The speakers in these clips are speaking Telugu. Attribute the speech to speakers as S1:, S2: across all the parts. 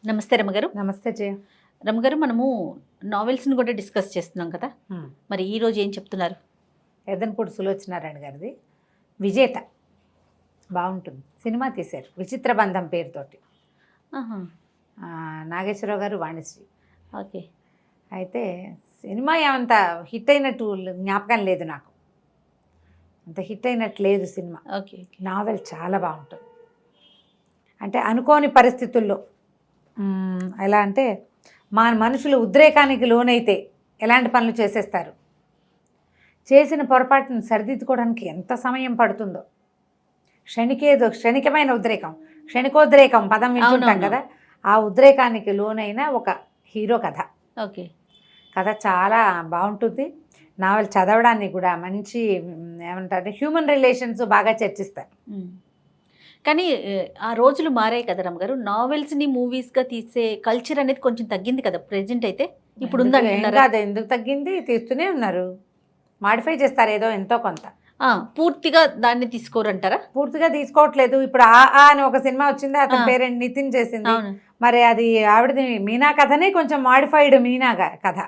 S1: నమస్తే రమగారు.
S2: నమస్తే జయ.
S1: రమగారు, మనము నావెల్స్ని కూడా డిస్కస్ చేస్తున్నాం కదా, మరి ఈ రోజు ఏం చెప్తున్నారు?
S2: ఎదనపూడి సులోచనారాయణ గారిది విజేత బాగుంటుంది. సినిమా తీశారు విచిత్ర బంధం పేరుతోటి.
S1: ఆహా,
S2: నాగేశ్వరరావు గారు, వాణిశ్రీ.
S1: ఓకే.
S2: అయితే సినిమా ఏమంత హిట్ అయినట్టు జ్ఞాపకం లేదు నాకు. అంత హిట్ అయినట్టు లేదు సినిమా.
S1: ఓకే.
S2: నావెల్ చాలా బాగుంటుంది. అంటే అనుకోని పరిస్థితుల్లో ఎలా అంటే మా మనుషులు ఉద్రేకానికి లోనైతే ఎలాంటి పనులు చేసేస్తారు, చేసిన పొరపాటును సరిదిద్దుకోవడానికి ఎంత సమయం పడుతుందో. క్షణికమైన ఉద్రేకం, క్షణికోద్రేకం పదం వింటుంటాం కదా, ఆ ఉద్రేకానికి లోనైన ఒక హీరో కథ.
S1: ఓకే.
S2: కథ చాలా బాగుంటుంది. నావెల్ చదవడానికి కూడా మంచి ఏమంటారు, హ్యూమన్ రిలేషన్స్ బాగా చర్చిస్తారు.
S1: కానీ ఆ రోజులు మారాయి కదా రమగారు, నావెల్స్ని మూవీస్గా తీసే కల్చర్ అనేది కొంచెం తగ్గింది కదా ప్రెజెంట్. అయితే ఇప్పుడు
S2: కాదు, ఎందుకు తగ్గింది, తీస్తూనే ఉన్నారు, మాడిఫై చేస్తారు ఏదో ఎంతో కొంత.
S1: పూర్తిగా దాన్ని తీసుకోరంటారా?
S2: పూర్తిగా తీసుకోవట్లేదు. ఇప్పుడు ఆ అని ఒక సినిమా వచ్చింది, అతని పేరెంట్ నితిన్ చేసింది. మరి అది ఆవిడది మీనా కథనే కొంచెం మాడిఫైడ్ మీనా కథ,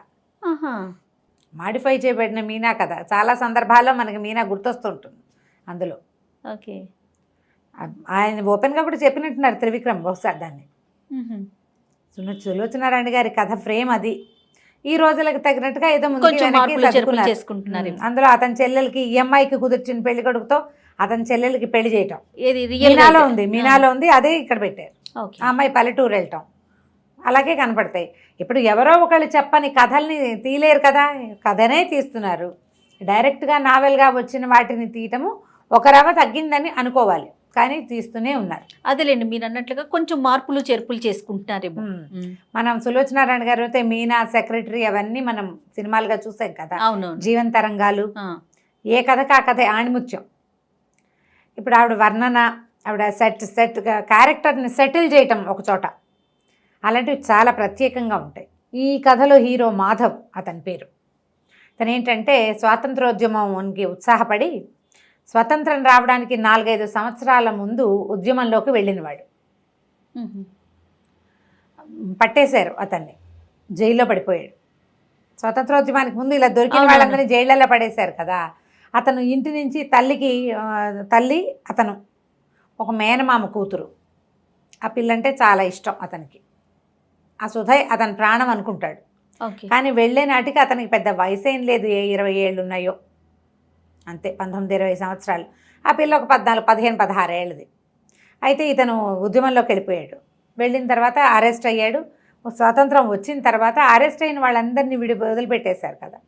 S2: మాడిఫై చేయబడిన మీనా కథ. చాలా సందర్భాల్లో మనకి మీనా గుర్తొస్తుంటుంది అందులో.
S1: ఓకే.
S2: ఆయన ఓపెన్గా కూడా చెప్పినట్టున్నారు త్రివిక్రమ్ బహుశా దాన్ని. సులోచనారాయణ గారి కథ ఫ్రేమ్ అది. ఈ రోజులకు తగినట్టుగా ఏదో
S1: చేసుకుంటున్నారు.
S2: అందులో అతని చెల్లెలకి ఈఎంఐకి కుదిర్చిన పెళ్లి కొడుకుతో అతని చెల్లెలకి పెళ్లి చేయటం మీనాలో ఉంది, అదే ఇక్కడ పెట్టారు. ఆ అమ్మాయి పల్లెటూరు వెళ్ళటం అలాగే కనపడతాయి. ఇప్పుడు ఎవరో ఒకళ్ళు చెప్పని కథల్ని తీయలేరు కదా, కథనే తీస్తున్నారు. డైరెక్ట్గా నావెల్గా వచ్చిన వాటిని తీయటము ఒక రవ తగ్గిందని అనుకోవాలి, కానీ తీస్తూనే ఉన్నారు.
S1: అదేలేండి, మీరు అన్నట్లుగా కొంచెం మార్పులు చేర్పులు చేసుకుంటున్నారేమో.
S2: మనం సులోచనారాయణ గారు అయితే మీనా, సెక్రటరీ అవన్నీ మనం సినిమాలుగా చూసాం కదా.
S1: అవును.
S2: జీవన తరంగాలు, ఏ కథకు ఆ కథ ఆణిముత్యం. ఇప్పుడు ఆవిడ వర్ణన, ఆవిడ సెట్ క్యారెక్టర్ని సెటిల్ చేయటం ఒక చోట, అలాంటివి చాలా ప్రత్యేకంగా ఉంటాయి. ఈ కథలో హీరో మాధవ్ అతని పేరు. తను ఏంటంటే స్వాతంత్రోద్యమంకి ఉత్సాహపడి స్వతంత్రం రావడానికి 4-5 సంవత్సరాల ముందు ఉద్యమంలోకి వెళ్ళినవాడు. పట్టేశారు అతన్ని, జైల్లో పడిపోయాడు. స్వతంత్రోద్యమానికి ముందు ఇలా దొరికిన వాళ్ళందరినీ జైళ్ళల్లో పడేశారు కదా. అతను ఇంటి నుంచి తల్లి అతను ఒక మేనమామ కూతురు, ఆ పిల్లంటే చాలా ఇష్టం అతనికి. ఆ సుధయ్ అతని ప్రాణం అనుకుంటాడు. కానీ వెళ్ళే నాటికి అతనికి పెద్ద వయసు ఏం లేదు, 20 ఏళ్ళు ఉన్నాయో అంతే, 19-20 సంవత్సరాలు. ఆ పిల్ల ఒక 14-15-16 ఏళ్ళది. అయితే ఇతను ఉద్యమంలోకి వెళ్ళిపోయాడు. వెళ్ళిన తర్వాత అరెస్ట్ అయ్యాడు. స్వాతంత్రం వచ్చిన తర్వాత అరెస్ట్ అయిన వాళ్ళందరినీ వదిలిపెట్టేశారు కదా.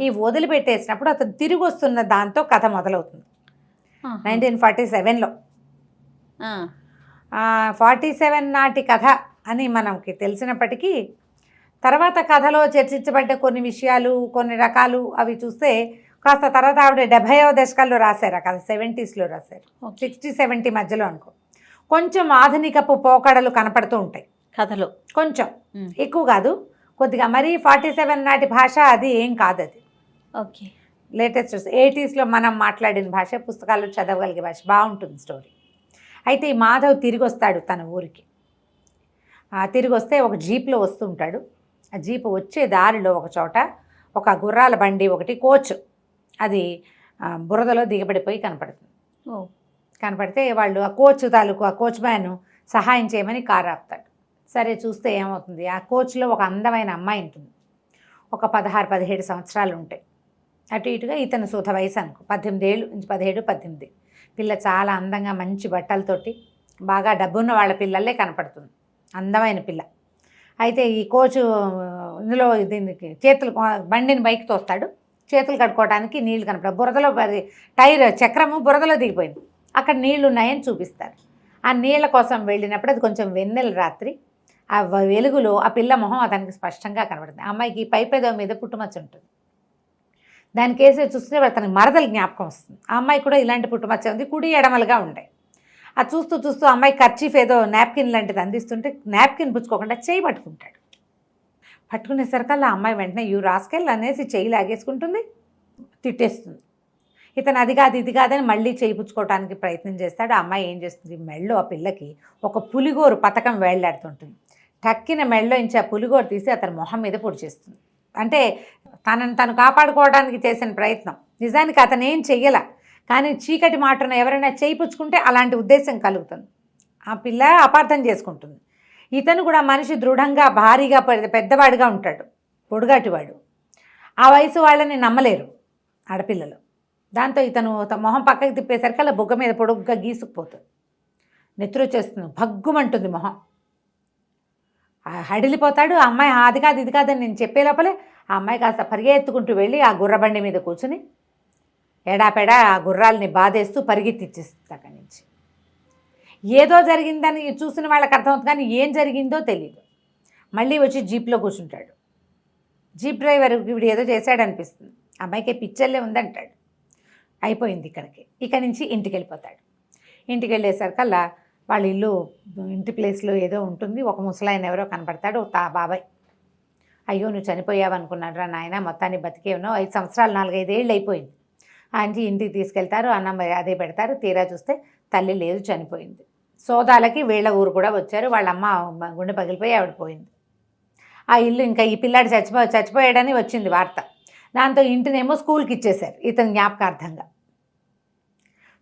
S2: ఈ వదిలిపెట్టేసినప్పుడు అతను తిరిగి వస్తున్న దాంతో కథ మొదలవుతుంది. 1947లో 47 నాటి కథ అని మనకి తెలిసినప్పటికీ తర్వాత కథలో చర్చించబడ్డ కొన్ని విషయాలు, కొన్ని రకాలు అవి చూస్తే కాస్త తర్వాత ఆవిడ 70వ దశకాల్లో రాశారు ఆ కథ, 70sలో రాశారు, 60-70 మధ్యలో అనుకో. కొంచెం ఆధునికపు పోకడలు కనపడుతూ ఉంటాయి
S1: కథలో,
S2: కొంచెం ఎక్కువ కాదు, కొద్దిగా. మరీ 47 నాటి భాష అది ఏం కాదు, అది
S1: ఓకే.
S2: లేటెస్ట్ 80sలో మనం మాట్లాడిన భాష, పుస్తకాల్లో చదవగలిగే భాష, బాగుంటుంది స్టోరీ. అయితే ఈ మాధవ్ తిరిగి వస్తాడు తన ఊరికి. తిరిగి వస్తే ఒక జీప్లో వస్తుంటాడు. ఆ జీప్ వచ్చే దారిలో ఒక చోట ఒక గుర్రాల బండి ఒకటి, కోచ్, అది బురదలో దిగబడిపోయి కనపడుతుంది. కనపడితే వాళ్ళు ఆ కోచ్ తాలూకు ఆ కోచ్ మ్యాన్ సహాయం చేయమని కారు ఆపుతాడు. సరే చూస్తే ఏమవుతుంది, ఆ కోచ్లో ఒక అందమైన అమ్మాయి ఉంటుంది. ఒక 16-17 సంవత్సరాలు ఉంటాయి అటు ఇటుగా. ఇతను సుధ వయసు అనుకో, 18 ఏళ్ళు నుంచి 17-18. పిల్ల చాలా అందంగా మంచి బట్టలతోటి బాగా డబ్బున్న వాళ్ళ పిల్లలే కనపడుతుంది, అందమైన పిల్ల. అయితే ఈ కోచు ఇందులో దీనికి చేతులు, బండిని బైక్ తోస్తాడు, చేతులు కడుక్కోవడానికి నీళ్లు కనపడ, బురదలో టైర్ చక్రము బురదలో దిగిపోయింది, అక్కడ నీళ్లు ఉన్నాయని చూపిస్తారు. ఆ నీళ్ల కోసం వెళ్ళినప్పుడు అది కొంచెం వెన్నెల రాత్రి, ఆ వెలుగులో ఆ పిల్ల మొహం అతనికి స్పష్టంగా కనబడుతుంది. ఆ అమ్మాయికి పైపెదవ మీద పుట్టుమచ్చ ఉంటుంది. దాని కేసు చూస్తే అతనికి మరదలు జ్ఞాపకం వస్తుంది. ఆ అమ్మాయి కూడా ఇలాంటి పుట్టుమచ్చ ఉంది, కుడి ఎడమలుగా ఉంటాయి. అది చూస్తూ చూస్తూ అమ్మాయి కర్చీఫ్ ఏదో నాప్కిన్ లాంటిది అందిస్తుంటే నాప్కిన్ పుచ్చుకోకుండా చేయి పట్టుకుంటాడు. పట్టుకునేసరికల్లా అమ్మాయి వెంటనే యూ రాస్కెల్ అనేసి చేయి లాగేసుకుంటుంది, తిట్టేస్తుంది. ఇతను అది కాదు ఇది కాదని మళ్ళీ చేయించుకోవడానికి ప్రయత్నం చేస్తాడు. ఆ అమ్మాయి ఏం చేస్తుంది, మెళ్ళో ఆ పిల్లకి ఒక పులిగోరు పథకం వేళ్లాడుతుంటుంది. టక్కిన మెడలోంచి ఆ పులిగోర తీసి అతని మొహం మీద పొడి చేస్తుంది. అంటే తనను తను కాపాడుకోవడానికి చేసిన ప్రయత్నం. నిజానికి అతను ఏం చెయ్యాల, కానీ చీకటి మాటను ఎవరైనా చేయిపుచ్చుకుంటే అలాంటి ఉద్దేశం కలుగుతుంది. ఆ పిల్ల అపార్థం చేసుకుంటుంది. ఇతను కూడా మనిషి దృఢంగా భారీగా పెద్దవాడిగా ఉంటాడు, పొడుగాటివాడు. ఆ వయసు వాళ్ళని నమ్మలేరు ఆడపిల్లలు. దాంతో ఇతను మొహం పక్కకి తిప్పేసరికి అలా బుగ్గ మీద పొడుగ్గా గీసుకుపోతుంది. నెత్తురు వచ్చేస్తుంది, భగ్గుమంటుంది మొహం. హడిలిపోతాడు. ఆ అమ్మాయి అది కాదు ఇది కాదని నేను చెప్పే లోపలే ఆ అమ్మాయి కాస్త పరిగెత్తుకుంటూ వెళ్ళి ఆ గుర్రబండి మీద కూర్చుని ఎడాపెడా ఆ గుర్రాలని బాధేస్తూ పరిగెత్తిచ్చేస్తుంది అక్కడి నుంచి. ఏదో జరిగిందని చూసిన వాళ్ళకి అర్థమవుతుంది, కానీ ఏం జరిగిందో తెలియదు. మళ్ళీ వచ్చి జీప్లో కూర్చుంటాడు. జీప్ డ్రైవర్ వీడు ఏదో చేశాడనిపిస్తుంది. అమ్మాయికి పిచ్చర్లే ఉందంటాడు. అయిపోయింది ఇక్కడి నుంచి ఇంటికి వెళ్ళిపోతాడు. ఇంటికి వెళ్ళేసరికల్లా వాళ్ళ ఇల్లు ఇంటి ప్లేస్లో ఏదో ఉంటుంది. ఒక ముసలాయన ఎవరో కనపడతాడు, బాబాయ్. అయ్యో నువ్వు చనిపోయావు అనుకున్నాడు రా నాయన, మొత్తాన్ని బతికే ఉన్నావు, 5 సంవత్సరాలు 4-5 ఏళ్ళు అయిపోయింది. ఆంటీ ఇంటికి తీసుకెళ్తారు, అన్నం అదే పెడతారు. తీరా చూస్తే తల్లి లేదు, చనిపోయింది. సోదాలకి వీళ్ళ ఊరు కూడా వచ్చారు. వాళ్ళ అమ్మ గుండె పగిలిపోయి ఆవిడ పోయింది. ఆ ఇల్లు ఇంకా ఈ పిల్లాడు చచ్చిపోయాడని వచ్చింది వార్త. దాంతో ఇంటినేమో స్కూల్కి ఇచ్చేశారు ఇతని జ్ఞాపకార్థంగా.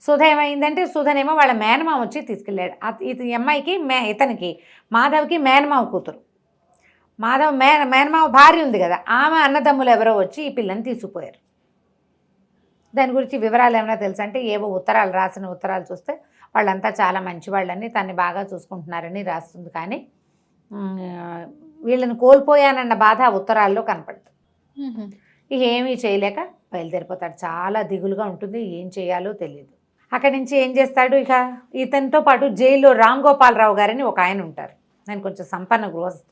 S2: సుధ ఏమైందంటే, సుధనేమో వాళ్ళ మేనమామ వచ్చి తీసుకెళ్ళాడు. ఈ అమ్మాయికి ఇతనికి మాధవ్కి మేనమామ కూతురు. మాధవ్ మేనమామ భార్య ఉంది కదా, ఆమె అన్నదమ్ములు ఎవరో వచ్చి ఈ పిల్లని తీసుకుపోయారు. దాని గురించి వివరాలు ఏమైనా తెలుసా అంటే, ఏవో ఉత్తరాలు రాసిన ఉత్తరాలు చూస్తే వాళ్ళంతా చాలా మంచివాళ్ళని, తన్ని బాగా చూసుకుంటున్నారని రాస్తుంది. కానీ వీళ్ళని కోల్పోయానన్న బాధ ఆ ఉత్తరాల్లో కనపడుతుంది. ఇక ఏమీ చేయలేక బయలుదేరిపోతాడు. చాలా దిగులుగా ఉంటుంది, ఏం చేయాలో తెలియదు. అక్కడి నుంచి ఏం చేస్తాడు, ఇక ఇతనితో పాటు జైల్లో రామ్ గోపాలరావు గారని ఒక ఆయన ఉంటారు. ఆయన కొంచెం సంపన్న గృహస్థు.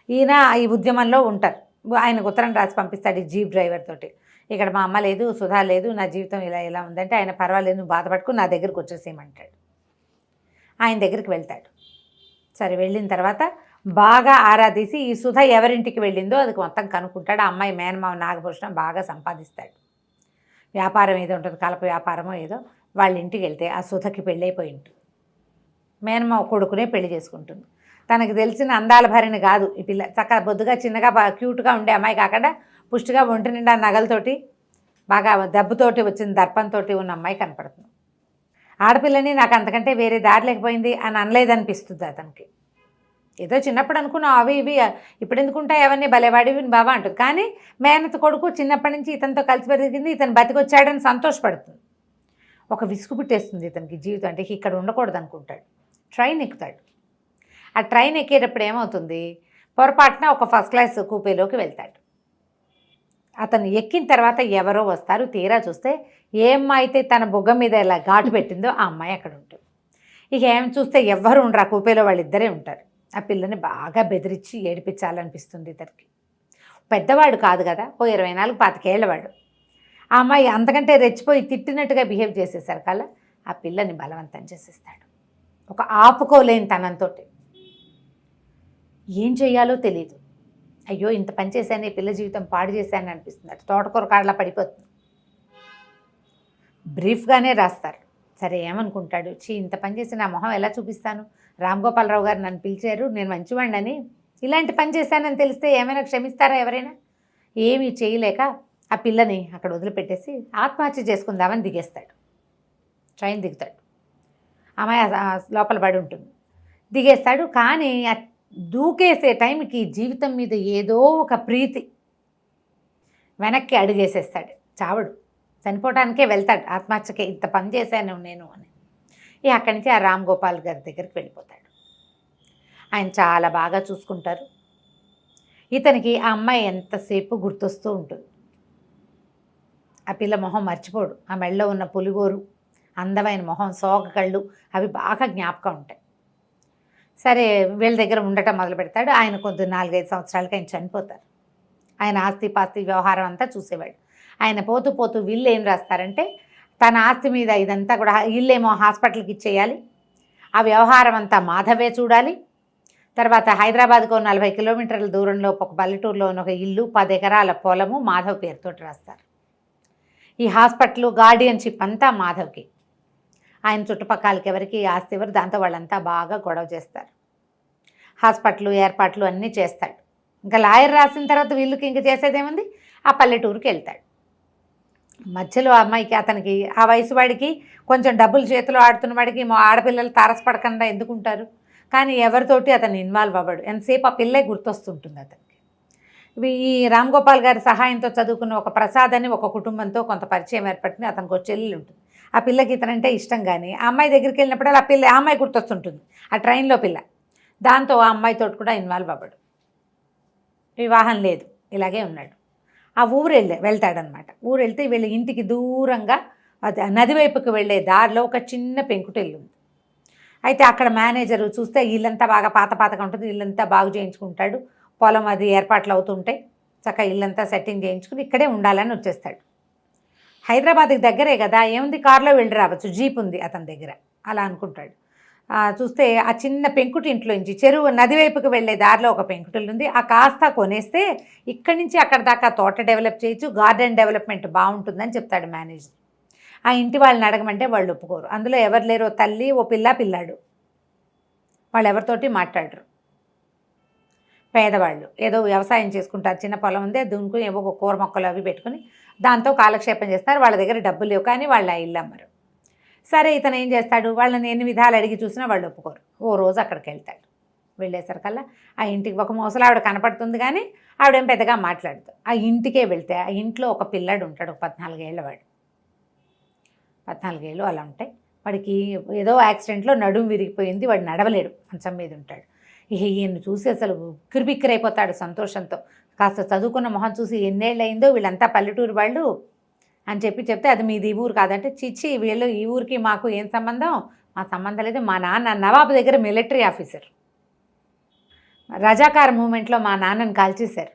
S2: ఈయన ఈ ఉద్యమంలో ఉంటారు. ఆయనకు ఉత్తరం రాసి పంపిస్తాడు ఈ జీప్ డ్రైవర్ తోటి. ఇక్కడ మా అమ్మ లేదు, సుధా లేదు, నా జీవితం ఇలా ఉందంటే ఆయన పర్వాలేదు, నువ్వు బాధపడుకుని నా దగ్గరికి వచ్చేసేయమంటాడు. ఆయన దగ్గరికి వెళ్తాడు. సరే, వెళ్ళిన తర్వాత బాగా ఆరాధీసి ఈ సుధ ఎవరింటికి వెళ్ళిందో అది మొత్తం కనుక్కుంటాడు. ఆ అమ్మాయి మేనమావ నాగభూషణం బాగా సంపాదిస్తాడు. వ్యాపారం ఏదో ఉంటుంది, కలప వ్యాపారమో ఏదో. వాళ్ళ ఇంటికి వెళ్తే ఆ సుధకి పెళ్ళైపోయి ఉంటుంది. మేనమావ కొడుకునే పెళ్లి చేసుకుంటుంది. తనకు తెలిసిన అందాల భార్యని కాదు ఈ పిల్ల. చక్కగా బొద్దుగా చిన్నగా బాగా క్యూట్గా ఉండే అమ్మాయి కాకుండా పుష్టిగా ఒంటి నిండా నగలతోటి బాగా దెబ్బతోటి వచ్చిన దర్పంతో ఉన్న అమ్మాయి కనపడుతుంది. ఆడపిల్లని నాకు అంతకంటే వేరే దారి లేకపోయింది అని అనలేదనిపిస్తుంది అతనికి. ఏదో చిన్నప్పుడు అనుకున్నావు అవి ఇవి ఇప్పుడు ఎందుకుంటాయి అవన్నీ భలేవాడివి బాబా అంటుంది. కానీ మేనత కొడుకు చిన్నప్పటి నుంచి ఇతనితో కలిసి పెరిగింది, ఇతను బతికొచ్చాడని సంతోషపడుతుంది. ఒక విసుగు పుట్టేస్తుంది ఇతనికి జీవితం అంటే, ఇక్కడ ఉండకూడదు అనుకుంటాడు. ట్రైన్ ఎక్కుతాడు. ఆ ట్రైన్ ఎక్కేటప్పుడు ఏమవుతుంది, పొరపాటున ఒక ఫస్ట్ క్లాస్ కూపేలోకి వెళ్తాడు. అతను ఎక్కిన తర్వాత ఎవరో వస్తారు. తీరా చూస్తే ఏ అమ్మాయి అయితే తన బొగ్గ మీద ఇలా ఘాటు పెట్టిందో ఆ అమ్మాయి అక్కడ ఉంటుంది. ఇక ఏం చూస్తే ఎవ్వరు ఉండరు, ఆ కూపేలో వాళ్ళిద్దరే ఉంటారు. ఆ పిల్లని బాగా బెదిరించి ఏడిపించాలనిపిస్తుంది ఇతనికి. పెద్దవాడు కాదు కదా, ఓ 24-25 ఏళ్ళవాడు. ఆ అమ్మాయి అంతకంటే రెచ్చిపోయి తిట్టినట్టుగా బిహేవ్ చేసేసరికి కల్లా ఆ పిల్లని బలవంతం చేసేస్తాడు. ఒక ఆపుకోలేని తనంతో ఏం చేయాలో తెలియదు. అయ్యో ఇంత పని చేశాను, ఈ పిల్ల జీవితం పాడు చేశాను అనిపిస్తుంది. అటు తోటకూర కాడలా పడిపోతుంది. బ్రీఫ్గానే రాస్తారు. సరే ఏమనుకుంటాడు, ఇంత పని చేసి నా మొహం ఎలా చూపిస్తాను, రామ్ గోపాలరావు గారు నన్ను పిలిచారు, నేను మంచివాడిని, ఇలాంటి పని చేశానని తెలిస్తే ఏమైనా క్షమిస్తారా ఎవరైనా? ఏమీ చేయలేక ఆ పిల్లని అక్కడ వదిలిపెట్టేసి ఆత్మహత్య చేసుకుందామని దిగేస్తాడు. ట్రైన్ దిగుతాడు. అమ్మాయి లోపల పడి ఉంటుంది. దిగేస్తాడు. కానీ దూకేసే టైంకి జీవితం మీద ఏదో ఒక ప్రీతి వెనక్కి అడుగేసేస్తాడు. చావడు, చనిపోవడానికే వెళ్తాడు ఆత్మహత్యకే, ఇంత పని చేశాను నేను అని. అక్కడి నుంచి ఆ రామ్ గోపాల్ గారి దగ్గరికి వెళ్ళిపోతాడు. ఆయన చాలా బాగా చూసుకుంటారు. ఇతనికి ఆ అమ్మాయి ఎంతసేపు గుర్తొస్తూ ఉంటుంది. ఆ పిల్ల మొహం మర్చిపోడు. ఆ మెళ్ళలో ఉన్న పులిగోరు, అందమైన మొహం, సోగ కళ్ళు అవి బాగా జ్ఞాపకం ఉంటాయి. సరే వీళ్ళ దగ్గర ఉండటం మొదలు పెడతాడు. ఆయన కొద్ది 4-5 సంవత్సరాలకి ఆయన చనిపోతారు. ఆయన ఆస్తి పాస్తి వ్యవహారం అంతా చూసేవాడు. ఆయన పోతూ పోతూ వీళ్ళు ఏం రాస్తారంటే, తన ఆస్తి మీద ఇదంతా కూడా ఇల్లేమో హాస్పిటల్కి ఇచ్చేయాలి, ఆ వ్యవహారం అంతా మాధవే చూడాలి. తర్వాత హైదరాబాద్కు 40 కిలోమీటర్ల దూరంలో ఒక పల్లెటూరులో ఒక ఇల్లు, 10 ఎకరాల పొలము మాధవ్ పేరుతోటి రాస్తారు. ఈ హాస్పిటల్ గార్డియన్షిప్ అంతా మాధవ్కి. ఆయన చుట్టుపక్కలకి ఎవరికి ఆస్తి ఎవరు, దాంతో వాళ్ళంతా బాగా గొడవ చేస్తారు. హాస్పిటల్ ఏర్పాట్లు అన్నీ చేస్తాడు. ఇంకా లాయర్ రాసిన తర్వాత వీళ్ళకి ఇంక చేసేదేముంది, ఆ పల్లెటూరుకి వెళ్తాడు. మధ్యలో అమ్మాయికి అతనికి ఆ వయసు వాడికి కొంచెం డబ్బులు చేతిలో ఆడుతున్న వాడికి మా ఆడపిల్లలు తారసపడకుండా ఎందుకుంటారు, కానీ ఎవరితోటి అతను ఇన్వాల్వ్ అవ్వడు. ఎంతసేపు ఆ పిల్లే గుర్తొస్తుంటుంది అతనికి. ఈ రామ్ గోపాల్ గారి సహాయంతో చదువుకున్న ఒక ప్రసాద్ అని ఒక కుటుంబంతో కొంత పరిచయం ఏర్పడింది. అతనికి ఒక చెల్లెలు ఉంటుంది. ఆ పిల్లకి ఇతనంటే ఇష్టం, కానీ ఆ అమ్మాయి దగ్గరికి వెళ్ళినప్పుడు ఆ అమ్మాయి గుర్తొస్తుంటుంది, ఆ ట్రైన్లో పిల్ల. దాంతో ఆ అమ్మాయితో కూడా ఇన్వాల్వ్ అవ్వడు. వివాహం లేదు, ఇలాగే ఉన్నాడు. ఆ ఊరు వెళ్తాడనమాట. ఊరు వెళ్తే వీళ్ళ ఇంటికి దూరంగా అది నది వైపుకి వెళ్ళే దారిలో ఒక చిన్న పెంకుటిల్లు ఉంది. అయితే అక్కడ మేనేజరు చూస్తే ఇల్లంతా బాగా పాతగా ఉంటుంది, ఇల్లంతా బాగు చేయించుకుంటాడు. పొలం అది ఏర్పాట్లు అవుతుంటాయి. చక్కగా ఇల్లంతా సెట్టింగ్ చేయించుకుని ఇక్కడే ఉండాలని వచ్చేస్తాడు. హైదరాబాద్కి దగ్గరే కదా, ఏముంది కారులో వెళ్ళి రావచ్చు, జీప్ ఉంది అతని దగ్గర, అలా అనుకుంటాడు. చూస్తే ఆ చిన్న పెంకుటి ఇంట్లోంచి చెరువు నది వైపుకి వెళ్ళే దారిలో ఒక పెంకుటిల్లు ఉంది. ఆ కాస్త కొనేస్తే ఇక్కడి నుంచి అక్కడ దాకా తోట డెవలప్ చేయొచ్చు, గార్డెన్ డెవలప్మెంట్ బాగుంటుందని చెప్తాడు మేనేజర్. ఆ ఇంటి వాళ్ళని అడగమంటే వాళ్ళు ఒప్పుకోరు. అందులో ఎవరు లేరో తల్లి, ఓ పిల్లాడు. వాళ్ళు ఎవరితోటి మాట్లాడరు. పేదవాళ్ళు ఏదో వ్యవసాయం చేసుకుంటారు, చిన్న పొలం ఉంది, దున్నుకుని ఏవో కూర మొక్కలు అవి పెట్టుకుని దాంతో కాలక్షేపం చేస్తారు. వాళ్ళ దగ్గర డబ్బులు లేవు, కానీ వాళ్ళు ఆ ఇల్లు అమ్మరు. సరే, ఇతను ఏం చేస్తాడు, వాళ్ళని ఎన్ని విధాలు అడిగి చూసినా వాళ్ళు ఒప్పుకోరు. ఓ రోజు అక్కడికి వెళ్తాడు. వెళ్ళేసరికల్లా ఆ ఇంటికి ఒక ముసలావిడ కనపడుతుంది, కానీ ఆవిడేం పెద్దగా మాట్లాడుతూ ఆ ఇంటికే వెళ్తే ఆ ఇంట్లో ఒక పిల్లాడు ఉంటాడు, ఒక 14 ఏళ్ళ వాడు. 14 ఏళ్ళు అలా ఉంటాయి. వాడికి ఏదో యాక్సిడెంట్లో నడుము విరిగిపోయింది, వాడు నడవలేడు, మంచం మీద ఉంటాడు. ఈయన్ని చూసి అసలు కిరిబిక్కిరైపోతాడు సంతోషంతో. కాస్త చదువుకున్న మొహం చూసి ఎన్నేళ్ళు అయిందో, వీళ్ళంతా పల్లెటూరు వాళ్ళు అని చెప్తే అది మీది ఊరు కాదంటే, చిచ్చి వీళ్ళు ఈ ఊరికి మాకు ఏం సంబంధం, మా సంబంధం లేదు. మా నాన్న నవాబు దగ్గర మిలిటరీ ఆఫీసర్, రజాకార్ మూమెంట్లో మా నాన్నని కాల్చేశారు.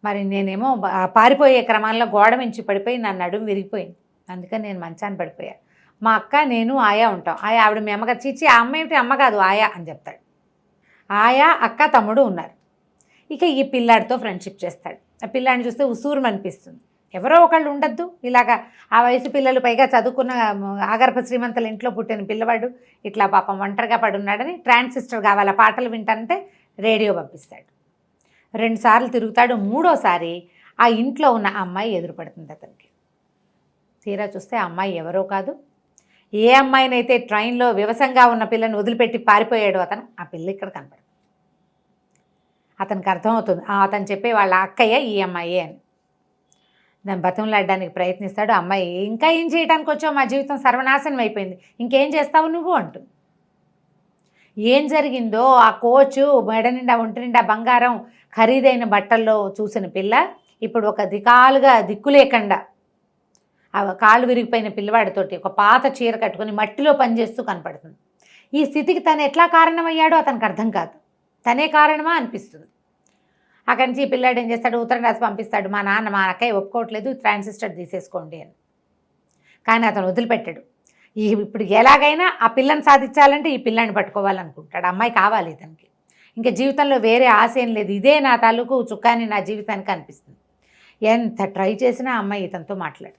S2: మరి నేనేమో పారిపోయే క్రమంలో గోడ మించి పడిపోయి నా నడుము విరిగిపోయింది, అందుకని నేను మంచాన్ని పడిపోయా. మా అక్క నేను ఆయా ఉంటాం. ఆవిడ మీ అమ్మగారు, చిచ్చి ఆ అమ్మ ఏమిటి, అమ్మ కాదు ఆయా అని చెప్తాడు. ఆయా అక్క తమ్ముడు ఉన్నారు. ఇక ఈ పిల్లాడితో ఫ్రెండ్షిప్ చేస్తాడు. ఆ పిల్లాడిని చూస్తే ఉసూరుని అనిపిస్తుంది. ఎవరో ఒకళ్ళు ఉండద్దు ఇలాగా ఆ వయసు పిల్లలు, పైగా చదువుకున్న ఆగర్భ శ్రీమంతుల ఇంట్లో పుట్టిన పిల్లవాడు ఇట్లా పాపం ఒంటరిగా పడున్నాడని ట్రాన్సిస్టర్ కావాలి, పాటలు వింటానంటే రేడియో పంపిస్తాడు. 2 సార్లు తిరుగుతాడు. 3వసారి ఆ ఇంట్లో ఉన్న అమ్మాయి ఎదురుపడుతుంది అతనికి. తీరా చూస్తే ఆ అమ్మాయి ఎవరో కాదు, ఏ అమ్మాయినైతే ట్రైన్లో వివసంగా ఉన్న పిల్లని వదిలిపెట్టి పారిపోయాడు అతను, ఆ పిల్ల ఇక్కడ కనపడుతుంది. అతనికి అర్థమవుతుంది, అతను చెప్పే వాళ్ళ అక్కయ్య ఈ అమ్మాయే అని. దాన్ని బతంలాడడానికి ప్రయత్నిస్తాడు. అమ్మాయి, ఇంకా ఏం చేయడానికి వచ్చావు, మా జీవితం సర్వనాశనం అయిపోయింది, ఇంకేం చేస్తావు నువ్వు అంటుంది. ఏం జరిగిందో ఆ కోచు మెడ నిండా ఒంటి నిండా బంగారం ఖరీదైన బట్టల్లో చూసిన పిల్ల ఇప్పుడు ఒక దిక్కు లేకుండా ఆ కాళ్ళు విరిగిపోయిన పిల్లవాడితోటి ఒక పాత చీర కట్టుకుని మట్టిలో పనిచేస్తూ కనపడుతుంది. ఈ స్థితికి తను ఎట్లా కారణమయ్యాడో అతనికి అర్థం కాదు, తనే కారణమా అనిపిస్తుంది. అక్కడి నుంచి ఈ పిల్లాడు ఏం చేస్తాడు, ఉత్తరం రాసి పంపిస్తాడు, మా నాన్న మా అక్కయ్య ఒప్పుకోవట్లేదు, ట్రాన్సిస్టర్ తీసేసుకోండి అని. కానీ అతను వదిలిపెట్టాడు. ఇప్పుడు ఎలాగైనా ఆ పిల్లని సాధించాలంటే ఈ పిల్లాన్ని పట్టుకోవాలనుకుంటాడు. అమ్మాయి కావాలి ఇతనికి, ఇంకా జీవితంలో వేరే ఆశ ఏం లేదు, ఇదే నా తాలూకు చుక్కాని నా జీవితానికి అనిపిస్తుంది. ఎంత ట్రై చేసినా అమ్మాయి ఇతనితో మాట్లాడు.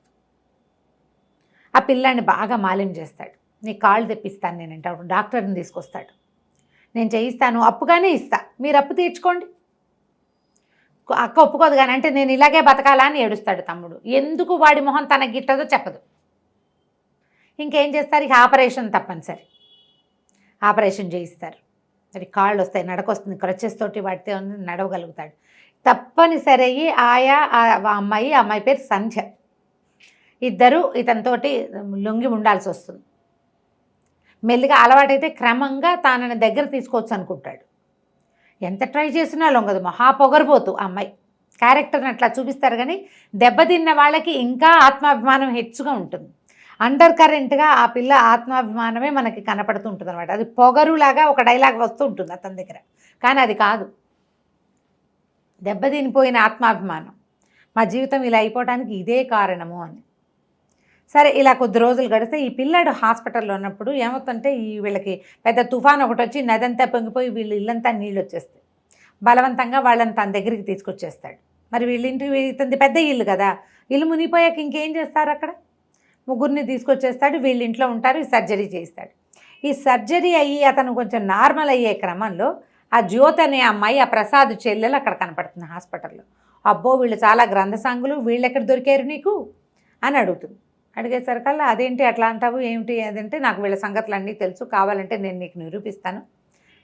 S2: ఆ పిల్లాన్ని బాగా మాలిం చేస్తాడు. నీ కాళ్ళు తెప్పిస్తాను నేనంటే డాక్టర్ని తీసుకొస్తాడు. నేను చేయిస్తాను, అప్పుగానే ఇస్తా, మీరు అప్పు తీర్చుకోండి. అక్క ఒప్పుకోదు, కానీ అంటే నేను ఇలాగే బతకాలా అని ఏడుస్తాడు తమ్ముడు. ఎందుకు వాడి మొహం తనకి గిట్టదో చెప్పదు. ఇంకేం చేస్తారు, ఇక ఆపరేషన్ తప్పనిసరి, ఆపరేషన్ చేయిస్తారు. అది కాళ్ళు వస్తాయి, నడకొస్తుంది, క్రచెస్ తోటి వాటితో నడవగలుగుతాడు. తప్పనిసరి అయ్యి అమ్మాయి పేరు సంధ్య, ఇద్దరు ఇతనితోటి లొంగి ఉండాల్సి వస్తుంది. మెల్లిగా అలవాటైతే క్రమంగా తనని దగ్గర తీసుకోవచ్చు అనుకుంటాడు. ఎంత ట్రై చేసినా లొంగదు, మహాపొగరబోతు అమ్మాయి. క్యారెక్టర్ని అట్లా చూపిస్తారు, కానీ దెబ్బతిన్న వాళ్ళకి ఇంకా ఆత్మాభిమానం హెచ్చుగా ఉంటుంది. అండర్ కరెంట్గా ఆ పిల్ల ఆత్మాభిమానమే మనకి కనపడుతూ ఉంటుంది అనమాట. అది పొగరులాగా ఒక డైలాగ్ వస్తూ ఉంటుంది అతని దగ్గర, కానీ అది కాదు, దెబ్బతినిపోయిన ఆత్మాభిమానం. మా జీవితం ఇలా అయిపోవడానికి ఇదే కారణము అని. సరే, ఇలా కొద్ది రోజులు గడిస్తే ఈ పిల్లాడు హాస్పిటల్లో ఉన్నప్పుడు ఏమవుతుంటే వీళ్ళకి పెద్ద తుఫాన్ ఒకటి వచ్చి నదంతా పొంగిపోయి వీళ్ళు ఇల్లంతా నీళ్ళు వచ్చేస్తాయి. బలవంతంగా వాళ్ళని తన దగ్గరికి తీసుకొచ్చేస్తాడు. మరి వీళ్ళింటికి ఇతని పెద్ద ఇల్లు కదా, ఇల్లు మునిగిపోయాక ఇంకేం చేస్తారు, అక్కడ ముగ్గురిని తీసుకొచ్చేస్తాడు. వీళ్ళ ఇంట్లో ఉంటారు, సర్జరీ చేయిస్తాడు. ఈ సర్జరీ అయ్యి అతను కొంచెం నార్మల్ అయ్యే క్రమంలో ఆ జ్యోతి అనే అమ్మాయి, ఆ ప్రసాద్ చెల్లెలు అక్కడ కనపడుతుంది హాస్పిటల్లో. అబ్బో వీళ్ళు చాలా గ్రంథసాంగులు, వీళ్ళు ఎక్కడ దొరికారు నీకు అని అడుగుతుంది. అడిగేసరికల్లా అదేంటి అట్లా అంటావు ఏమిటి అదంటే, నాకు వీళ్ళ సంగతులు అన్నీ తెలుసు, కావాలంటే నేను నీకు నిరూపిస్తాను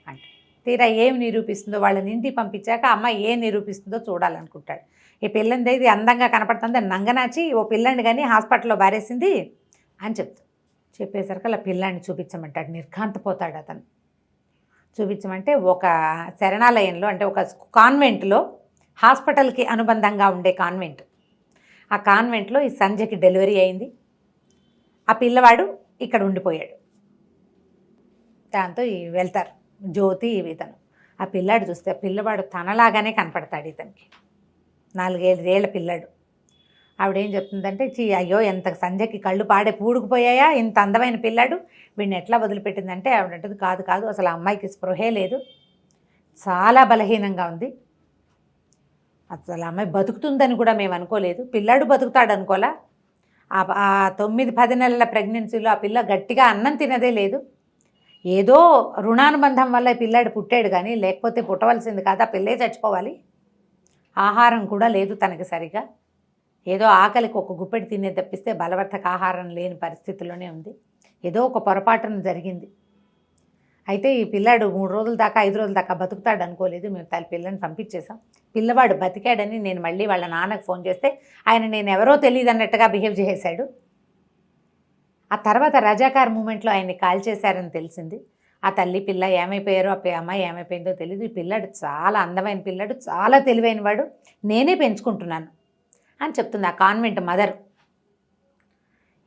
S2: అంటే, తీరా ఏం నిరూపిస్తుందో వాళ్ళని ఇంటికి పంపించాక అమ్మాయి ఏం నిరూపిస్తుందో చూడాలనుకుంటాడు. ఈ పిల్లంది ఇది అందంగా కనపడుతుంది, నంగనాచి ఓ పిల్లని కానీ హాస్పిటల్లో బారేసింది అని చెప్పేసరికల్లా పిల్లాన్ని చూపించమంటాడు. నిర్ఘాంతపోతాడు అతను. చూపించమంటే ఒక శరణాలయంలో, అంటే ఒక కాన్వెంట్లో, హాస్పిటల్కి అనుబంధంగా ఉండే కాన్వెంట్, ఆ కాన్వెంట్లో ఈ సంజయ్కి డెలివరీ అయింది. ఆ పిల్లవాడు ఇక్కడ ఉండిపోయాడు. దాంతో వెళ్తారు జ్యోతి ఇతను. ఆ పిల్లాడు చూస్తే ఆ పిల్లవాడు తనలాగానే కనపడతాడు ఇతనికి, 4-5 ఏళ్ల పిల్లాడు. ఆవిడేం చెప్తుందంటే, అయ్యో ఎంత సంజయ్కి కళ్ళు పాడే పూడుకుపోయాయా, ఇంత అందమైన పిల్లాడు, వీడిని ఎట్లా వదిలిపెట్టిందంటే, ఆవిడంటది కాదు కాదు అసలు ఆ అమ్మాయికి స్పృహే లేదు, చాలా బలహీనంగా ఉంది, అసలు ఆ అమ్మాయి బతుకుతుందని కూడా మేము అనుకోలేదు, పిల్లాడు బతుకుతాడు అనుకోలా, ఆ 9-10 నెలల ప్రెగ్నెన్సీలో ఆ పిల్ల గట్టిగా అన్నం తినదే లేదు, ఏదో రుణానుబంధం వల్ల ఈ పిల్లాడు పుట్టాడు కానీ లేకపోతే పుట్టవలసింది కాదు, ఆ పిల్లే చచ్చిపోవాలి, ఆహారం కూడా లేదు తనకి సరిగా, ఏదో ఆకలికి ఒక గుప్పెడు తినే తప్పిస్తే బలవర్ధక ఆహారం లేని పరిస్థితిలోనే ఉంది, ఏదో ఒక పొరపాటున జరిగింది. అయితే ఈ పిల్లాడు 3 రోజుల దాకా 5 రోజుల దాకా బతుకుతాడు అనుకోలేదు, మేము పిల్లని పంపించేసాం. పిల్లవాడు బతికాడని నేను మళ్ళీ వాళ్ళ నాన్నకు ఫోన్ చేస్తే ఆయన నేను ఎవరో తెలియదు అన్నట్టుగా బిహేవ్ చేశాడు. ఆ తర్వాత రజాకార్ మూమెంట్లో ఆయన్ని కాల్ చేశారని తెలిసింది. ఆ తల్లి పిల్ల ఏమైపోయారో, ఆ అమ్మాయి ఏమైపోయిందో తెలియదు. ఈ పిల్లాడు చాలా అందమైన పిల్లాడు, చాలా తెలివైన వాడు, నేనే పెంచుకుంటున్నాను అని చెప్తుంది ఆ కాన్వెంట్ మదర్.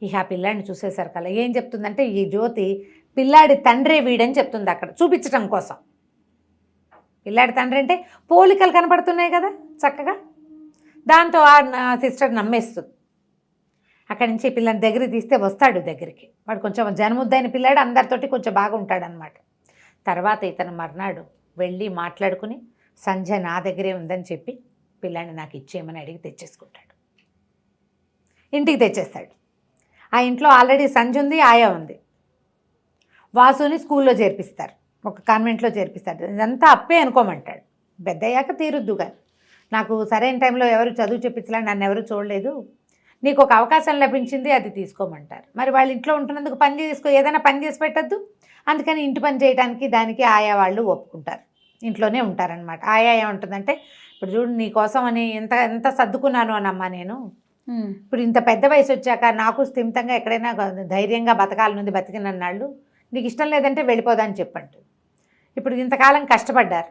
S2: ఇక ఆ పిల్లాడిని చూసేసరికల్లా ఏం చెప్తుందంటే, ఈ జ్యోతి పిల్లాడి తండ్రే వీడని చెప్తుంది అక్కడ చూపించటం కోసం. పిల్లాడి తండ్రి అంటే పోలికలు కనపడుతున్నాయి కదా చక్కగా, దాంతో ఆ సిస్టర్ నమ్మేస్తుంది. అక్కడి నుంచి పిల్లని దగ్గరికి తీస్తే వస్తాడు దగ్గరికి, వాడు కొంచెం జనముద్దైన పిల్లాడు, అందరితోటి కొంచెం బాగుంటాడనమాట. తర్వాత ఇతను మర్నాడు వెళ్ళి మాట్లాడుకుని సంధ్య నా దగ్గరే ఉందని చెప్పి పిల్లాన్ని నాకు ఇచ్చేయమని అడిగి తెచ్చేసుకుంటాడు, ఇంటికి తెచ్చేస్తాడు. ఆ ఇంట్లో ఆల్రెడీ సంధ్య ఉంది, ఆయా ఉంది. వాసుని స్కూల్లో చేర్పిస్తారు, ఒక కాన్వెంట్లో చేర్పిస్తారు. ఇదంతా అప్పే అనుకోమంటాడు, పెద్దయ్యాక తీరుద్దు కానీ నాకు సరైన టైంలో ఎవరు చదువు చెప్పించలే, నన్ను ఎవరు చూడలేదు, నీకు ఒక అవకాశం లభించింది అది తీసుకోమంటారు. మరి వాళ్ళ ఇంట్లో ఉంటున్నందుకు పని చేసుకో, ఏదైనా పని చేసి పెట్టద్దు, అందుకని ఇంటి పని చేయడానికి దానికి ఆయా వాళ్ళు ఒప్పుకుంటారు, ఇంట్లోనే ఉంటారనమాట. ఆయా ఏముంటుందంటే, ఇప్పుడు చూడు నీకోసం అని ఎంత సర్దుకున్నాను అనమ్మా నేను, ఇప్పుడు ఇంత పెద్ద వయసు వచ్చాక నాకు స్థిమితంగా ఎక్కడైనా ధైర్యంగా బతకాలనుంది, బతికినన్నాళ్ళు నీకు ఇష్టం లేదంటే వెళ్ళిపోదని చెప్పండి. ఇప్పుడు ఇంతకాలం కష్టపడ్డారు,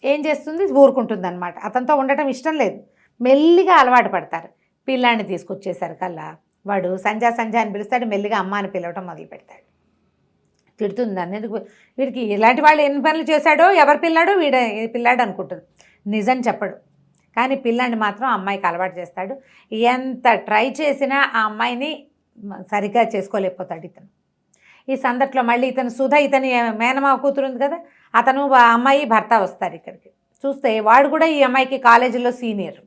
S2: ఏం చేస్తుంది, ఊరుకుంటుంది అనమాట. అతనితో ఉండటం ఇష్టం లేదు, మెల్లిగా అలవాటు పడతారు. పిల్లాన్ని తీసుకొచ్చేసరికల్లా వాడు సంధ్య అని పిలుస్తాడు, మెల్లిగా అమ్మ అని పిలవటం మొదలు పెడతాడు. తిడుతుంది నన్ను, ఎందుకు వీడికి ఇలాంటి వాళ్ళు ఎన్ని పనులు చేశాడో, ఎవరి పిల్లాడో పిల్లాడు అనుకుంటుంది, నిజం చెప్పడు. కానీ పిల్లాన్ని మాత్రం అమ్మాయికి అలవాటు చేస్తాడు. ఎంత ట్రై చేసినా ఆ అమ్మాయిని సరిగ్గా చేసుకోలేకపోతాడు ఇతను. ఈ సందర్భంలో మళ్ళీ ఇతను సుధ, ఇతని మేనమావ కూతురు ఉంది కదా, అతను అమ్మాయి భర్త వస్తారు ఇక్కడికి. చూస్తే వాడు కూడా ఈ అమ్మాయికి కాలేజీలో సీనియర్,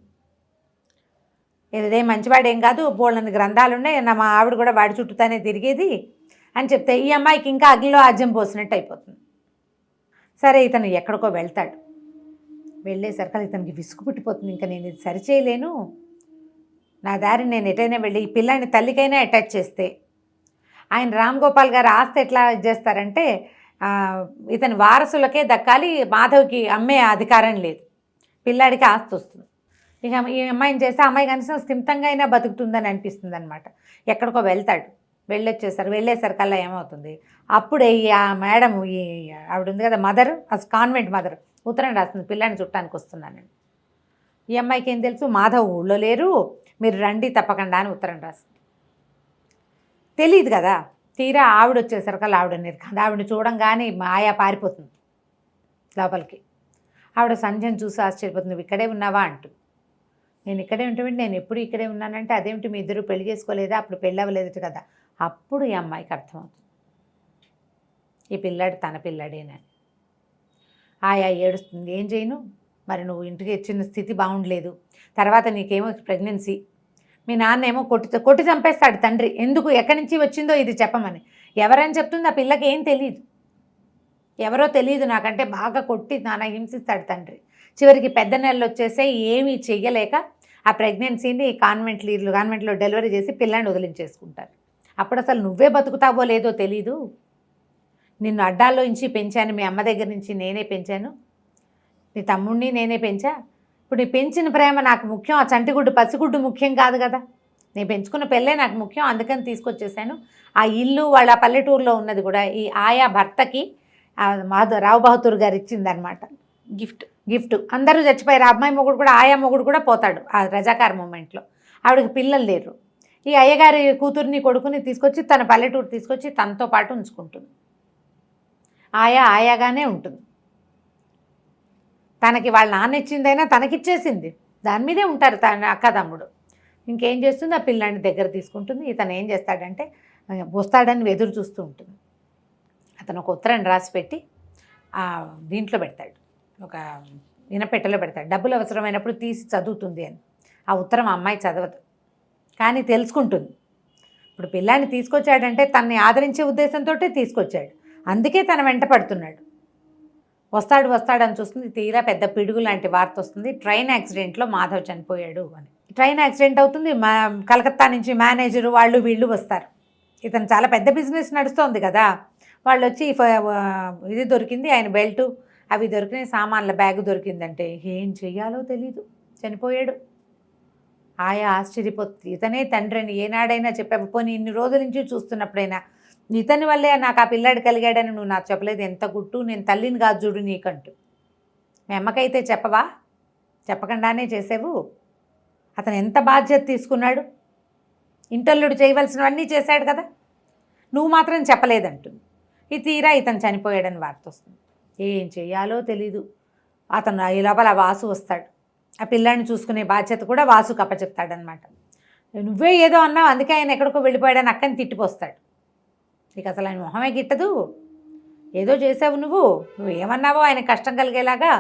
S2: ఇదే మంచివాడేం కాదు, బోళ్ళని గ్రంథాలు ఉన్నాయి, మా ఆవిడ కూడా వాడి చుట్టూతానే తిరిగేది అని చెప్తే ఈ అమ్మాయికి ఇంకా అగ్నిలో ఆజ్యం పోసినట్టు అయిపోతుంది. సరే ఇతను ఎక్కడికో వెళ్తాడు, వెళ్ళేసరికి ఇతనికి విసుగు పుట్టిపోతుంది, ఇంకా నేను ఇది సరిచేయలేను, నా దారి నేను ఎటైనా వెళ్ళి ఈ పిల్లాన్ని తల్లికైనా అటాచ్ చేస్తే, ఆయన రామ్ గోపాల్ గారు ఆస్తి ఎట్లా చేస్తారంటే ఇతని వారసులకే దక్కాలి, మాధవ్కి అమ్మే అధికారం లేదు, పిల్లాడికి ఆస్తి వస్తుంది. ఇక ఈ అమ్మాయిని చేస్తే అమ్మాయి కనీసం స్థిమితంగా అయినా బతుకుతుందని అనిపిస్తుంది అనమాట. ఎక్కడికో వెళ్తాడు, వెళ్ళేసరికల్లా ఏమవుతుంది, అప్పుడే ఆ మేడం, ఈ ఆవిడ ఉంది కదా మదర్, అసలు కాన్వెంట్ మదర్ ఉత్తరం రాస్తుంది, పిల్లాన్ని చుట్టానికి వస్తున్నానని. ఈ అమ్మాయికి ఏం తెలుసు, మాధవ్ ఊళ్ళో లేరు, మీరు రండి తప్పకుండా అని ఉత్తరం రాస్తుంది. తెలియదు కదా, తీరా ఆవిడ వచ్చేసరికల్లా ఆవిడ నిర్ఘాంత, ఆవిడని చూడంగానే మాయా పారిపోతుంది లోపలికి. ఆవిడ సంధ్యను చూసి ఆశ్చర్యపోతుంది, నువ్వు ఇక్కడే ఉన్నావా అంటూ. నేను ఇక్కడే ఉంటామంటే, నేను ఎప్పుడు ఇక్కడే ఉన్నానంటే, అదేమిటి మీ ఇద్దరు పెళ్లి చేసుకోలేదా, అప్పుడు పెళ్ళి అవ్వలేదు కదా. అప్పుడు ఈ అమ్మాయికి అర్థమవుతుంది ఈ పిల్లాడు తన పిల్లాడేనని. ఆయా ఏడుస్తుంది, ఏం చేయను మరి, నువ్వు ఇంటికి వచ్చిన స్థితి బాగుండలేదు, తర్వాత నీకేమో ప్రెగ్నెన్సీ, మీ నాన్న ఏమో కొట్టి చంపేస్తాడు తండ్రి, ఎందుకు ఎక్కడి నుంచి వచ్చిందో ఇది చెప్పమని. ఎవరని చెప్తుంది, ఆ పిల్లకి ఏం తెలియదు, ఎవరో తెలియదు నాకంటే బాగా కొట్టి నాన్న హింసిస్తాడు తండ్రి. చివరికి పెద్ద నెలలు వచ్చేసే ఏమీ చెయ్యలేక ఆ ప్రెగ్నెన్సీని కాన్వెంట్లో డెలివరీ చేసి పిల్లాన్ని వదిలించేసుకుంటారు. అప్పుడు అసలు నువ్వే బతుకుతావో లేదో తెలీదు, నిన్ను అడ్డాల్లో నుంచి పెంచాను, మీ అమ్మ దగ్గర నుంచి నేనే పెంచాను, నీ తమ్ముడిని నేనే పెంచా, ఇప్పుడు నీ పెంచిన ప్రేమ నాకు ముఖ్యం, ఆ చంటిగుడ్డు పసిగుడ్డు ముఖ్యం కాదు కదా, నేను పెంచుకున్న పెళ్ళే నాకు ముఖ్యం, అందుకని తీసుకొచ్చేసాను. ఆ ఇల్లు వాళ్ళ పల్లెటూరులో ఉన్నది కూడా ఈ ఆయా భర్తకి రావు బహదూర్ గారు ఇచ్చిందనమాట గిఫ్ట్. అందరూ చచ్చిపోయారు. అమ్మాయి మొగుడు కూడా, ఆయా మొగుడు కూడా పోతాడు ఆ రజాకార్ మూమెంట్లో. ఆవిడకి పిల్లలు లేరు. ఈ అయ్యగారి కూతుర్ని కొడుకుని తీసుకొచ్చి తన పల్లెటూరు తీసుకొచ్చి తనతో పాటు ఉంచుకుంటుంది. ఆయాగానే ఉంటుంది. తనకి వాళ్ళ నాన్న ఇచ్చిందైనా తనకిచ్చేసింది, దాని మీదే ఉంటారు తన అక్క తమ్ముడు. ఇంకేం చేస్తుంది, ఆ పిల్లాన్ని దగ్గర తీసుకుంటుంది. ఇతను ఏం చేస్తాడంటే వస్తాడని ఎదురు చూస్తూ ఉంటుంది. అతను ఒక ఉత్తరం రాసి పెట్టి దీంట్లో పెడతాడు, ఒక వినపెట్టెలో పెడతాడు, డబ్బులు అవసరమైనప్పుడు తీసి చదువుతుంది అని. ఆ ఉత్తరం అమ్మాయి చదవదు, కానీ తెలుసుకుంటుంది. ఇప్పుడు పిల్లాన్ని తీసుకొచ్చాడంటే తనని ఆదరించే ఉద్దేశంతో తీసుకొచ్చాడు, అందుకే తన వెంట పడుతున్నాడు. వస్తాడని చూస్తుంది, తీరా పెద్ద పిడుగు లాంటి వార్త వస్తుంది, ట్రైన్ యాక్సిడెంట్లో మాధవ్ చనిపోయాడు అని. ట్రైన్ యాక్సిడెంట్ అవుతుంది. కలకత్తా నుంచి మేనేజరు వాళ్ళు వీళ్ళు వస్తారు. ఇతను చాలా పెద్ద బిజినెస్ నడుస్తోంది కదా, వాళ్ళు వచ్చి ఇది దొరికింది, ఆయన బెల్టు అవి దొరికినాయి, సామాన్ల బ్యాగు దొరికిందంటే ఏం చెయ్యాలో తెలీదు, చనిపోయాడు. ఆయా ఆశ్చర్యపోతుంది, ఇతనే తండ్రి అని ఏనాడైనా చెప్పావు, పోనీ ఇన్ని రోజుల నుంచి చూస్తున్నప్పుడైనా ఇతని వల్లే నాకు ఆ పిల్లాడు కలిగాడని నువ్వు నాకు చెప్పలేదు, ఎంత గుట్టు, నేను తల్లిని కాదు చూడు నీకంటూ. మీ అమ్మకైతే చెప్పవా, చెప్పకుండానే చేసావు. అతను ఎంత బాధ్యత తీసుకున్నాడు, ఇంటల్లుడు చేయవలసినవన్నీ చేశాడు కదా, నువ్వు మాత్రం చెప్పలేదంటుంది. ఈ తీరా ఇతను చనిపోయాడని వార్త వస్తుంది. ఏం చెయ్యాలో తెలీదు. అతను ఈ లోపల వాసు వస్తాడు, ఆ పిల్లాడిని చూసుకునే బాధ్యత కూడా వాసుకు అప్పచెప్తాడనమాట. నువ్వే ఏదో అన్నావు, అందుకే ఆయన ఎక్కడికో వెళ్ళిపోయాడని అక్కని తిట్టిపోస్తాడు. నీకు అసలు ఆయన మొహమే గిట్టదు, ఏదో చేసావు నువ్వు ఏమన్నావో ఆయన కష్టం కలిగేలాగా.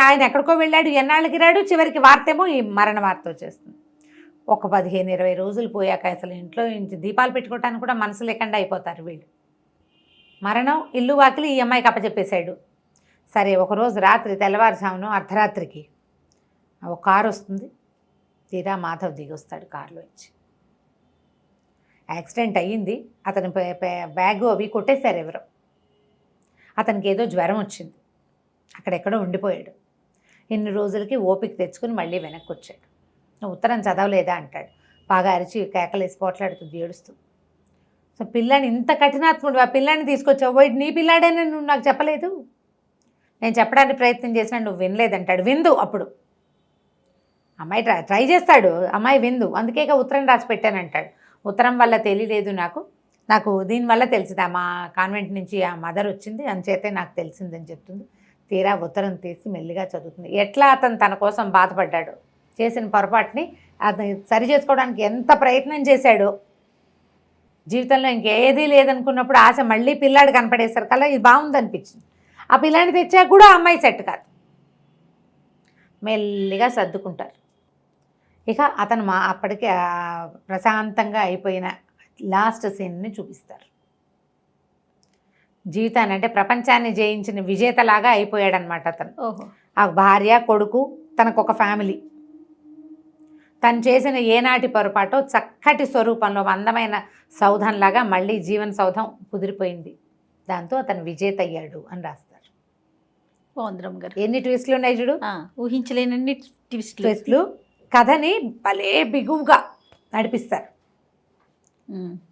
S2: ఆయన ఎక్కడికో వెళ్ళాడు, ఎన్నాళ్ళకి రాడు, చివరికి వార్తేమో ఈ మరణ వార్త వచ్చేస్తుంది. ఒక 15-20 రోజులు పోయాక అసలు ఇంట్లో దీపాలు పెట్టుకోవటానికి కూడా మనసు లేకుండా అయిపోతారు వీళ్ళు. మరణం, ఇల్లు వాకిలి ఈ అమ్మాయికి అప్పచెప్పేశాడు. సరే, ఒకరోజు రాత్రి తెల్లవారుజామున అర్ధరాత్రికి ఒక కారు వస్తుంది. తీరా మాధవ్ దిగి వస్తాడు కారులో ఇచ్చి. యాక్సిడెంట్ అయ్యింది, అతని బ్యాగు అవి కొట్టేశారు ఎవరో. అతనికి ఏదో జ్వరం వచ్చింది, అక్కడెక్కడో ఉండిపోయాడు. ఇన్ని రోజులకి ఓపిక తెచ్చుకుని మళ్ళీ వెనక్కి వచ్చాడు. నువ్వు ఉత్తరం చదవలేదా అంటాడు. బాగా అరిచి కేకలేసి పోట్లాడుతుంది, ఏడుస్తూ. సో పిల్లాన్ని ఇంత కఠినాత్ముడు, ఆ పిల్లాన్ని తీసుకొచ్చావు, పోయి నీ పిల్లాడని నువ్వు నాకు చెప్పలేదు, నేను చెప్పడానికి ప్రయత్నం చేసినా నువ్వు వినలేదంటాడు. విందు అప్పుడు అమ్మాయి ట్రై చేస్తాడు, అమ్మాయి విందు, అందుకే ఉత్తరం రాసి పెట్టానంటాడు. ఉత్తరం వల్ల తెలియలేదు నాకు దీనివల్ల తెలిసింది, మా కాన్వెంట్ నుంచి ఆ మదర్ వచ్చింది, అంచేతే నాకు తెలిసిందని చెప్తుంది. తీరా ఉత్తరం తీసి మెల్లిగా చదువుతుంది. ఎట్లా అతను తన కోసం బాధపడ్డాడు, చేసిన పొరపాటుని అతను సరి చేసుకోవడానికి ఎంత ప్రయత్నం చేశాడో. జీవితంలో ఇంకేదీ లేదనుకున్నప్పుడు ఆశ మళ్ళీ పిల్లాడు కనపడేసరి కల్లా ఇది బాగుందనిపించింది. ఆ పిల్లాడిని తెచ్చాక కూడా ఆ అమ్మాయి సెట్ కాదు, మెల్లిగా సర్దుకుంటారు. ఇక అతను అప్పటికే ప్రశాంతంగా అయిపోయిన లాస్ట్ సీన్ని చూపిస్తారు. జీవితాన్ని అంటే ప్రపంచాన్ని జయించిన విజేతలాగా అయిపోయాడనమాట అతను. ఆ భార్య, కొడుకు, తనకు ఒక ఫ్యామిలీ. తను చేసిన ఏనాటి పొరపాటో చక్కటి స్వరూపంలో అందమైన సౌధంలాగా మళ్ళీ జీవన సౌధం కుదిరిపోయింది. దాంతో అతను విజేత అయ్యాడు అని రాస్తారు.
S1: బాగుంది గారు.
S2: ఎన్ని ట్విస్టులు ఉన్నాయి చూడు,
S1: ఊహించలేనన్ని
S2: ట్విస్టులు. కథని భలే బిగువుగా నడిపిస్తారు,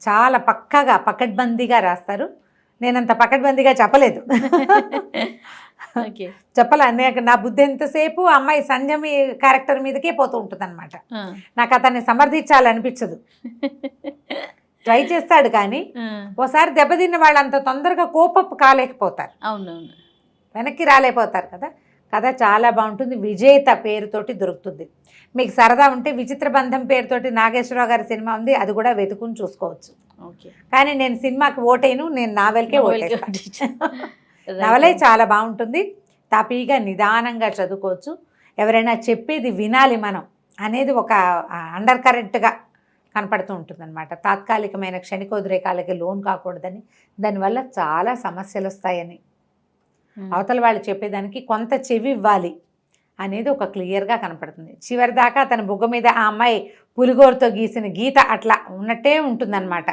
S2: చాలా పక్కగా పకడ్బందీగా రాస్తారు. నేనంత పకడ్బందీగా చెప్పలేదు, చెప్పాలి. నా బుద్ధి ఎంతసేపు అమ్మాయి సంజమి క్యారెక్టర్ మీదకే పోతూ ఉంటుంది అనమాట. నాకు అతన్ని సమర్థించాలనిపించదు, ట్రై చేస్తాడు కానీ ఓసారి దెబ్బతిన్న వాళ్ళు అంత తొందరగా కోపపు కాలేకపోతారు,
S1: అవునవును,
S2: వెనక్కి రాలేకపోతారు కదా. కథ చాలా బాగుంటుంది. విజేత పేరుతోటి దొరుకుతుంది. మీకు సరదా ఉంటే విచిత్ర బంధం పేరుతోటి నాగేశ్వరరావు గారి సినిమా ఉంది, అది కూడా వెతుకుని చూసుకోవచ్చు. కానీ నేను సినిమాకి ఓటేను, నేను నావెల్కే ఓటేస్తాను. నవలే చాలా బాగుంటుంది, తాపీగా నిదానంగా చదువుకోవచ్చు. ఎవరైనా చెప్పేది వినాలి మనం అనేది ఒక అండర్ కరెంట్గా కనపడుతూ ఉంటుంది అనమాట. తాత్కాలికమైన క్షణికోద్రేకాలకి లోన్ కాకూడదని, దానివల్ల చాలా సమస్యలు వస్తాయని అవతల వాళ్ళు చెప్పేదానికి కొంత చెవి ఇవ్వాలి అనేది ఒక క్లియర్గా కనపడుతుంది. చివరి దాకా అతని బుగ్గ మీద ఆ అమ్మాయి పులిగోరుతో గీసిన గీత అట్లా ఉన్నట్టే ఉంటుందన్నమాట.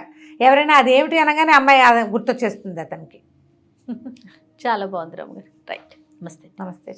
S2: ఎవరైనా అదేమిటి అనగానే అమ్మాయి గుర్తొచ్చేస్తుంది అతనికి.
S1: చాలా బాగుంది రామ్ గారు. రైట్, నమస్తే.
S2: నమస్తే.